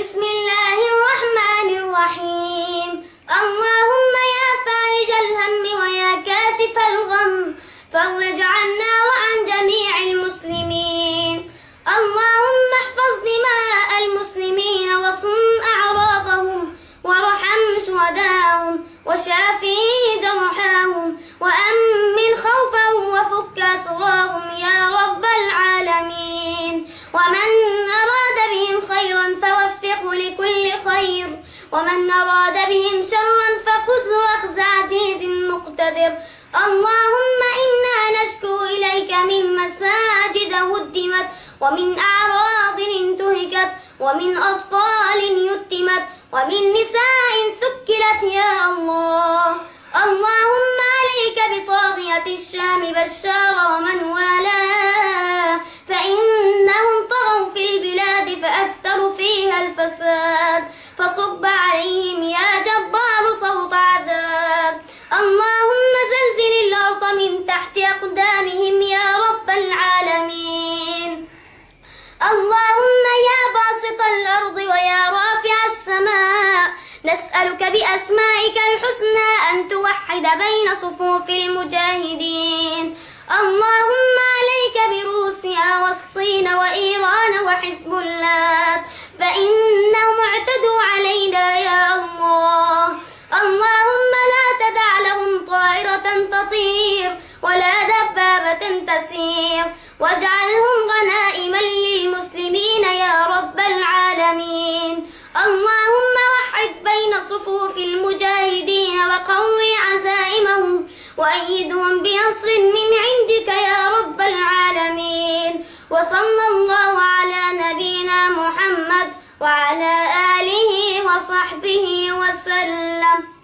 بسم الله الرحمن الرحيم. اللهم يا فارج الهم ويا كاشف الغم فرج عنا وعن جميع المسلمين. اللهم احفظ دماء المسلمين وصن أعراضهم وارحم شهداءهم وشافي جرحاهم وأمن خوفهم وفك أسرارهم يا رب العالمين. ومن أراد بهم خيرا فوفقه لكل خير، ومن أراد بهم شرا فخذه أخذ عزيز مقتدر. اللهم إنا نشكو إليك من مساجد هدمت، ومن أعراض انتهكت، ومن أطفال يتمت، ومن نساء ثكلت يا الله. اللهم عليك بطاغية الشام بشار ومن والاه، فإنهم طغوا في البلاد فأكثروا فيها الفساد، فصب عليهم يا جبار صوت عذاب. اللهم زلزل الأرض من تحت أقدامهم يا رب العالمين. اللهم يا باسط الأرض ويا رافع السماء، نسألك بأسمائك الحسنى أن توحد بين صفوف المجاهدين. اللهم عليك بروسيا والصين وإيران وحزب الله، فإنهم اعتدوا علينا يا الله. اللهم لا تدع لهم طائرة تطير ولا دبابة تسير، واجعلهم غنائما للمسلمين يا رب العالمين. اللهم وحد بين صفوف المجاهدين وقوي عزائمهم وأيدهم بنصر من عندك يا رب العالمين. وصلى الله على نبينا محمد وعلى آله وصحبه وسلم.